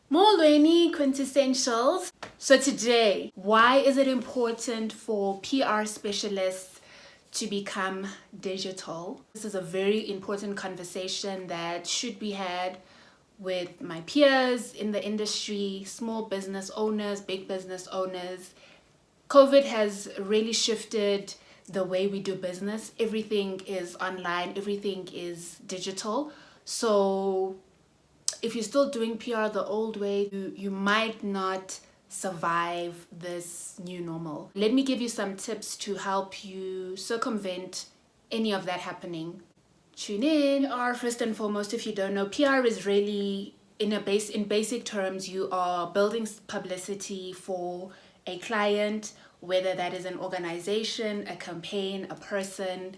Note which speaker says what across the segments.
Speaker 1: Molweni quintessentials. So today, why is it important for PR specialists to become digital? This is a very important conversation that should be had with my peers in the industry, small business owners, big business owners. COVID has really shifted the way we do business. Everything is online, everything is digital. So if you're still doing PR the old way, you might not survive this new normal. Let me give you some tips to help you circumvent any of that happening. Tune in. PR, first and foremost, if you don't know, PR is really in basic terms, you are building publicity for a client, whether that is an organization, a campaign, a person,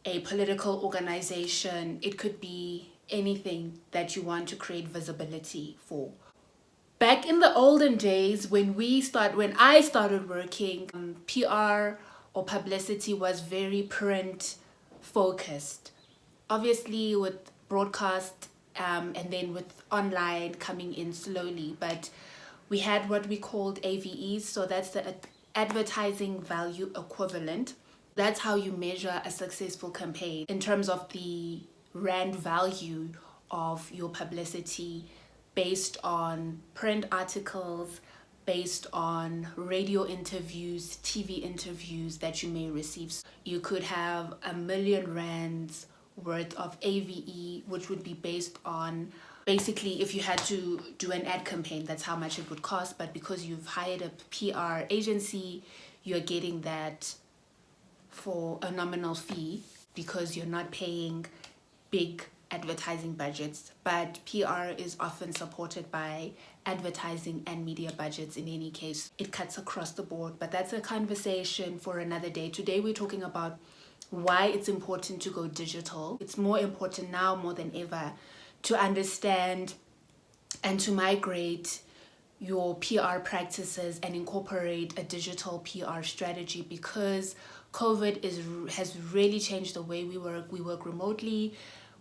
Speaker 1: a political organization. It could be anything that you want to create visibility for. Back in the olden days, when I started working, PR or publicity was very print focused. Obviously, with broadcast and then with online coming in slowly, but we had what we called AVEs, so that's the advertising value equivalent. That's how you measure a successful campaign in terms of the rand value of your publicity based on print articles, based on radio interviews, TV interviews that you may receive. You could have R1,000,000 worth of AVE, which would be based on basically if you had to do an ad campaign, that's how much it would cost. But because you've hired a PR agency, you're getting that for a nominal fee because you're not paying big advertising budgets. But PR is often supported by advertising and media budgets in any case. It cuts across the board, but that's a conversation for another day. Today we're talking about why it's important to go digital. It's more important now more than ever to understand and to migrate your PR practices and incorporate a digital PR strategy, because COVID has really changed the way we work. We work remotely.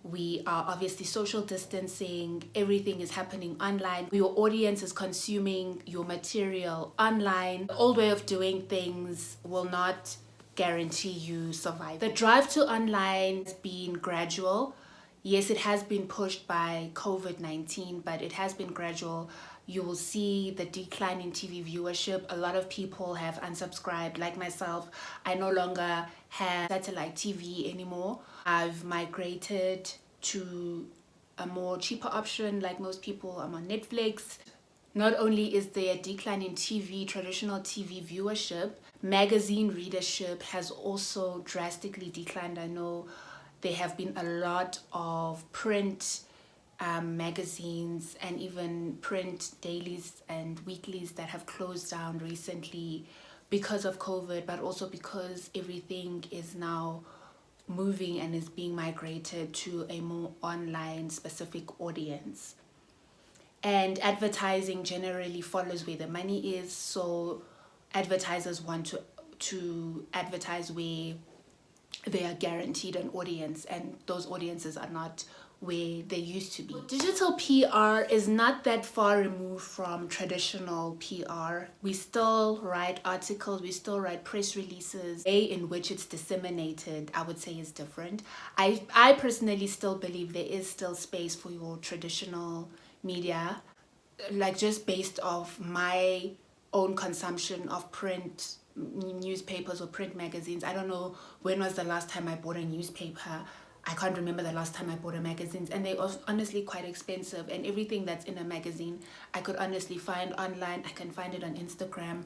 Speaker 1: We are obviously social distancing. Everything is happening online. Your audience is consuming your material online. The old way of doing things will not guarantee you survival. The drive to online has been gradual. Yes, it has been pushed by COVID-19, but it has been gradual. You will see the decline in TV viewership. A lot of people have unsubscribed, like myself. I no longer have satellite TV anymore. I've migrated to a more cheaper option. Like most people, I'm on Netflix. Not only is there a decline in traditional TV viewership, magazine readership has also drastically declined. I know there have been a lot of print magazines and even print dailies and weeklies that have closed down recently because of COVID, but also because everything is now moving and is being migrated to a more online specific audience. And advertising generally follows where the money is, so advertisers want to advertise where they are guaranteed an audience, and those audiences are not where they used to be. Digital PR is not that far removed from traditional PR. We still write articles, we still write press releases. The way in which it's disseminated, I would say, is different. I personally still believe there is still space for your traditional media, like just based off my own consumption of print newspapers or print magazines. I don't know when was the last time I bought a newspaper. I can't remember the last time I bought a magazine, and they're honestly quite expensive, and everything that's in a magazine I could honestly find online. I can find it on Instagram.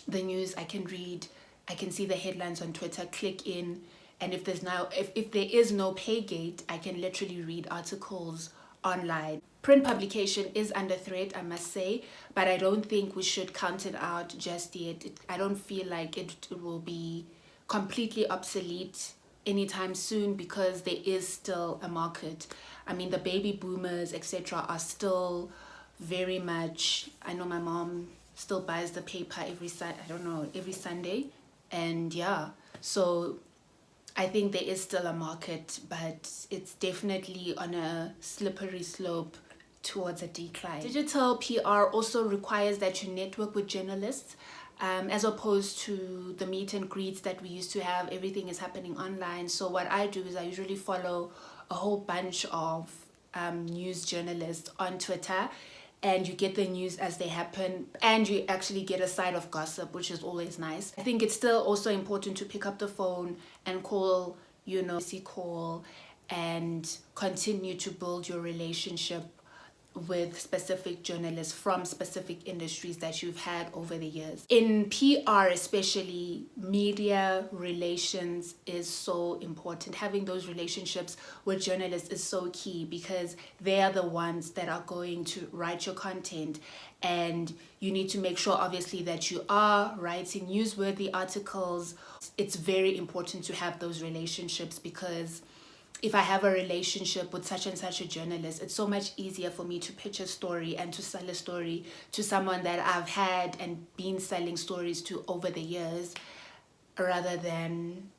Speaker 1: The news I can read, I can see the headlines on Twitter, click in, and if there is no pay gate, I can literally read articles online. Print publication is under threat, I must say, but I don't think we should count it out just yet. I don't feel like it will be completely obsolete anytime soon, because there is still a market. I mean, the baby boomers, etc., are still very much. I know my mom still buys the paper every Sunday, and yeah, so I think there is still a market, but it's definitely on a slippery slope towards a decline. Digital PR also requires that you network with journalists, as opposed to the meet and greets that we used to have. Everything is happening online. So what I do is I usually follow a whole bunch of news journalists on Twitter, and you get the news as they happen, and you actually get a side of gossip, which is always nice. I think it's still also important to pick up the phone and call, call, and continue to build your relationship with specific journalists from specific industries that you've had over the years. In PR especially, media relations is so important. Having those relationships with journalists is so key, because they are the ones that are going to write your content, and you need to make sure obviously that you are writing newsworthy articles. It's very important to have those relationships, because if I have a relationship with such and such a journalist, it's so much easier for me to pitch a story and to sell a story to someone that I've had and been selling stories to over the years, rather than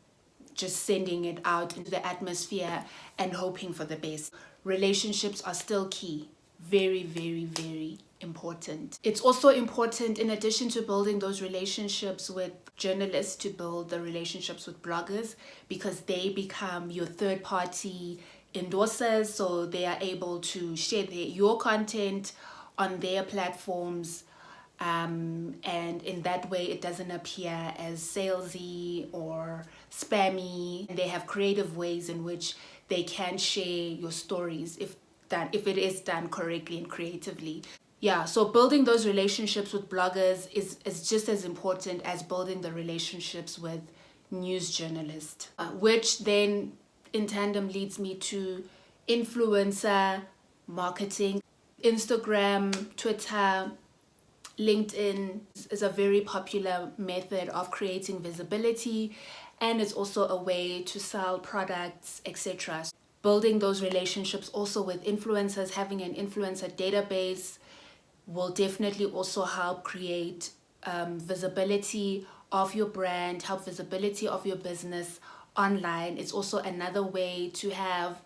Speaker 1: just sending it out into the atmosphere and hoping for the best. Relationships are still key. Very, very, very important. It's also important, in addition to building those relationships with journalists, to build the relationships with bloggers, because they become your third party endorsers. So they are able to share your content on their platforms, and in that way it doesn't appear as salesy or spammy. They have creative ways in which they can share your stories if it is done correctly and creatively. Yeah, so building those relationships with bloggers is just as important as building the relationships with news journalists, which then in tandem leads me to influencer marketing. Instagram, Twitter, LinkedIn is a very popular method of creating visibility, and it's also a way to sell products, etc. Building those relationships also with influencers, having an influencer database will definitely also help create visibility of your brand, help visibility of your business online. It's also another way to have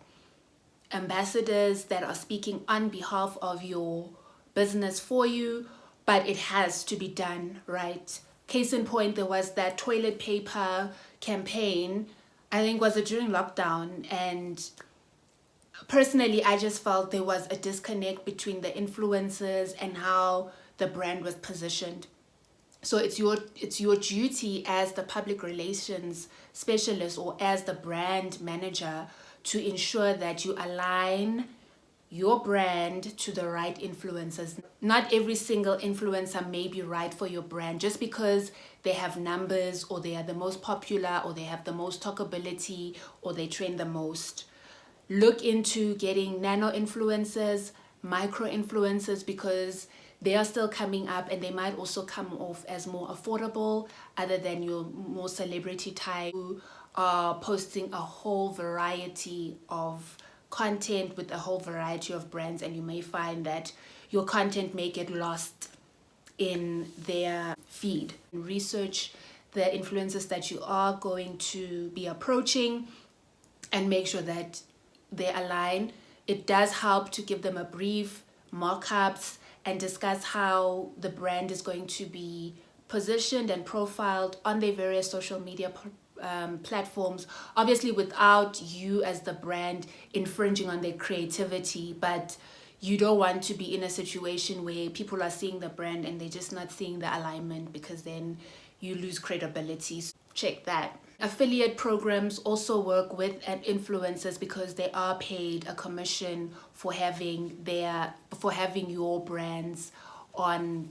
Speaker 1: ambassadors that are speaking on behalf of your business for you, but it has to be done right. Case in point, there was that toilet paper campaign, I think was it during lockdown, and personally, I just felt there was a disconnect between the influencers and how the brand was positioned. So it's your duty as the public relations specialist or as the brand manager to ensure that you align your brand to the right influencers. Not every single influencer may be right for your brand just because they have numbers, or they are the most popular, or they have the most talkability, or they trend the most. Look into getting nano influencers, micro influencers, because they are still coming up, and they might also come off as more affordable other than your more celebrity type who are posting a whole variety of content with a whole variety of brands, and you may find that your content may get lost in their feed. Research the influencers that you are going to be approaching and make sure that they align. It does help to give them a brief, mock-ups, and discuss how the brand is going to be positioned and profiled on their various social media platforms, obviously without you as the brand infringing on their creativity. But you don't want to be in a situation where people are seeing the brand and they're just not seeing the alignment, because then you lose credibility. So check that. Affiliate programs also work with influencers because they are paid a commission for having your brands on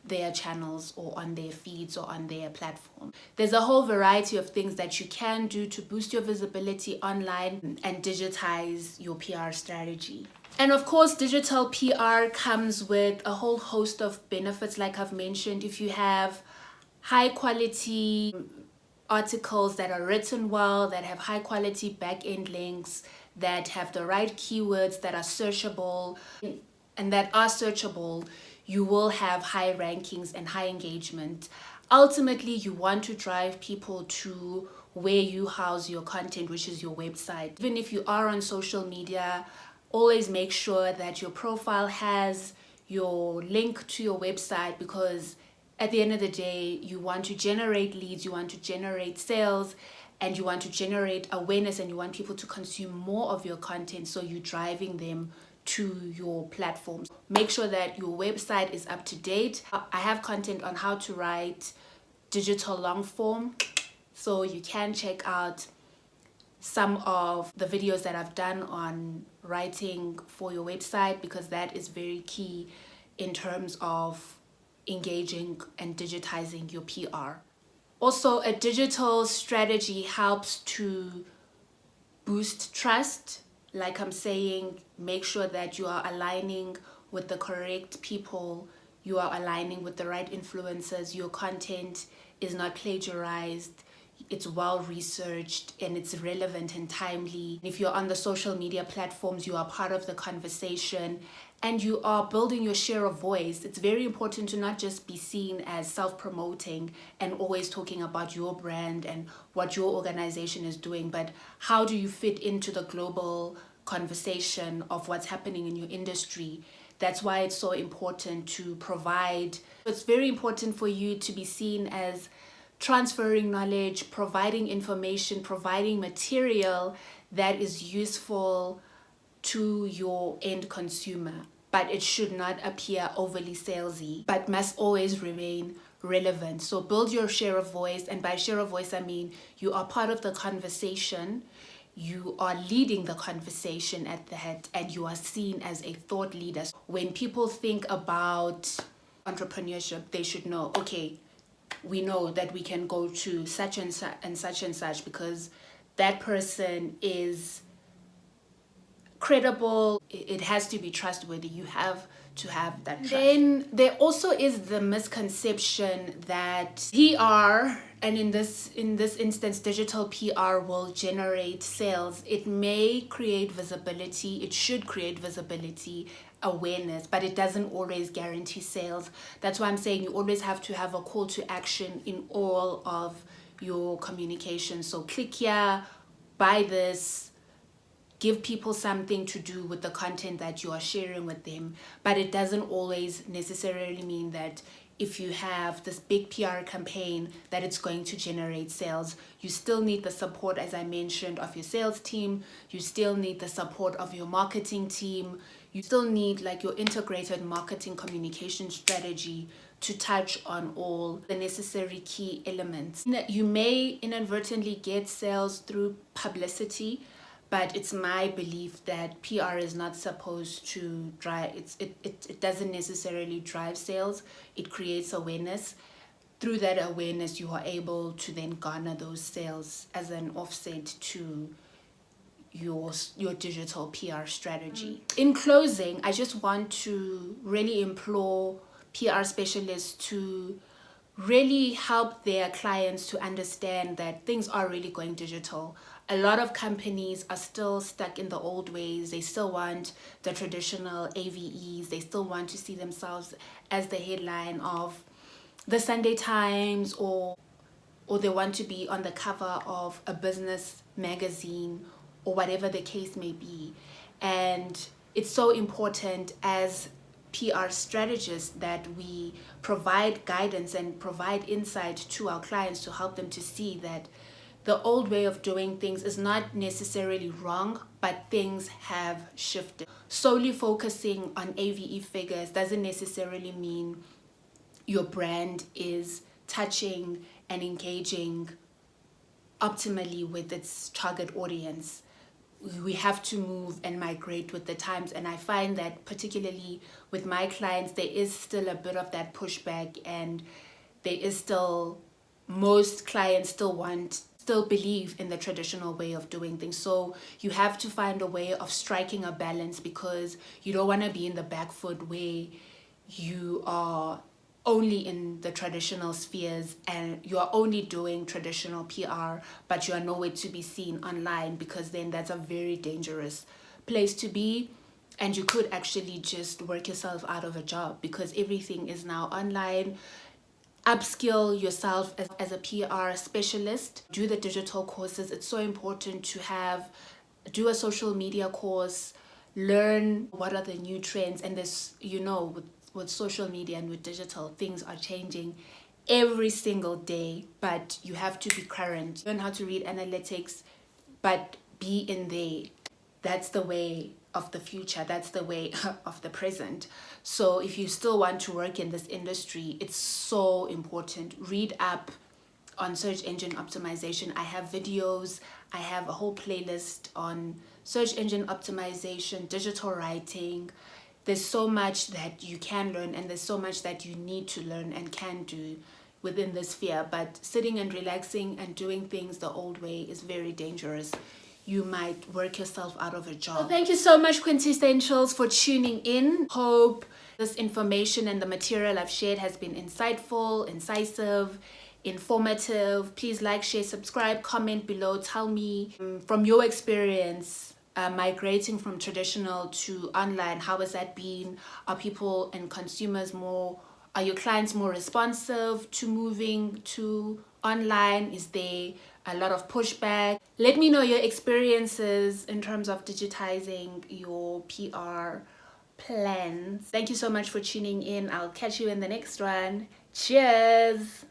Speaker 1: their channels or on their feeds or on their platform. There's a whole variety of things that you can do to boost your visibility online and digitize your PR strategy. And of course, digital PR comes with a whole host of benefits, like I've mentioned. If you have high quality articles that are written well, that have high quality back-end links, that have the right keywords that are searchable, you will have high rankings and high engagement. Ultimately, you want to drive people to where you house your content, which is your website. Even if you are on social media, Always make sure that your profile has your link to your website, because at the end of the day, you want to generate leads, you want to generate sales, and you want to generate awareness, and you want people to consume more of your content, so you're driving them to your platforms. Make sure that your website is up to date. I have content on how to write digital long form, so you can check out some of the videos that I've done on writing for your website, because that is very key in terms of engaging and digitizing your PR. Also, a digital strategy helps to boost trust. Like I'm saying, make sure that you are aligning with the correct people, you are aligning with the right influencers, your content is not plagiarized, it's well researched, and it's relevant and timely. If you're on the social media platforms, you are part of the conversation and you are building your share of voice. It's very important to not just be seen as self-promoting and always talking about your brand and what your organization is doing, but how do you fit into the global conversation of what's happening in your industry? That's why it's so important to provide. It's very important for you to be seen as transferring knowledge, providing information, providing material that is useful to your end consumer. But it should not appear overly salesy, but must always remain relevant. So build your share of voice, and by share of voice I mean you are part of the conversation, you are leading the conversation at the head, and you are seen as a thought leader. When people think about entrepreneurship, they should know, okay, we know that we can go to such and such and such and such because that person is credible, it has to be trustworthy. You have to have that trust. Then there also is the misconception that PR, and in this instance digital PR, will generate sales. It may create visibility, it should create visibility, awareness, but it doesn't always guarantee sales. That's why I'm saying you always have to have a call to action in all of your communication. So click here, buy this, give people something to do with the content that you are sharing with them. But it doesn't always necessarily mean that if you have this big PR campaign that it's going to generate sales. You still need the support, as I mentioned, of your sales team. You still need the support of your marketing team. You still need like your integrated marketing communication strategy to touch on all the necessary key elements. You may inadvertently get sales through publicity, but it's my belief that PR is not supposed to drive, it doesn't necessarily drive sales. It creates awareness. Through that awareness, you are able to then garner those sales as an offset to your digital PR strategy. In closing, I just want to really implore PR specialists to really help their clients to understand that things are really going digital. A lot of companies are still stuck in the old ways. They still want the traditional AVEs. They still want to see themselves as the headline of the Sunday Times, or they want to be on the cover of a business magazine, or whatever the case may be. And it's so important as PR strategists that we provide guidance and provide insight to our clients to help them to see that the old way of doing things is not necessarily wrong, but things have shifted. Solely focusing on AVE figures doesn't necessarily mean your brand is touching and engaging optimally with its target audience. We have to move and migrate with the times, and I find that particularly with my clients there is still a bit of that pushback, and there is still, most clients still believe in the traditional way of doing things. So you have to find a way of striking a balance, because you don't want to be in the back foot where you are only in the traditional spheres and you are only doing traditional PR, but you are nowhere to be seen online, because then that's a very dangerous place to be, and you could actually just work yourself out of a job, because everything is now online. Upskill yourself as a PR specialist. Do the digital courses. It's so important to do a social media course, learn what are the new trends. And this, with social media and with digital, things are changing every single day, but you have to be current. Learn how to read analytics, but be in there. That's the way of the future. That's the way of the present. So if you still want to work in this industry, it's so important. Read up on search engine optimization. I have videos. I have a whole playlist on search engine optimization, digital writing. There's so much that you can learn, and there's so much that you need to learn and can do within this sphere. But sitting and relaxing and doing things the old way is very dangerous. You might work yourself out of a job. So thank you so much, Quintessentials, for tuning in. Hope this information and the material I've shared has been insightful, incisive, informative. Please like, share, subscribe, comment below. Tell me from your experience migrating from traditional to online, how has that been? Are people and consumers are your clients more responsive to moving to online? Is there a lot of pushback? Let me know your experiences in terms of digitizing your PR plans. Thank you so much for tuning in. I'll catch you in the next one. Cheers.